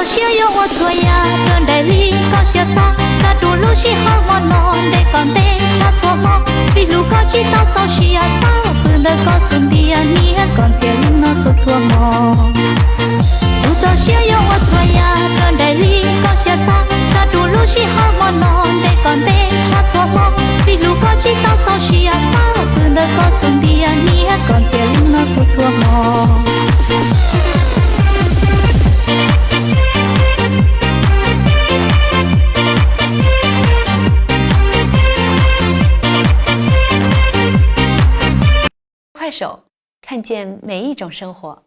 早些有我做呀，正在里搞些啥？啥都路西好我弄得讲得差错么？比如搞起到早些呀，啥不能搞兄弟呀，你刚才领那错错么？不早些有我做呀，正在里搞些啥？啥都路西好我弄得讲得差错么？比如搞起到早些呀，啥不能搞兄弟呀，你刚才领那错错么？快手，看见每一种生活。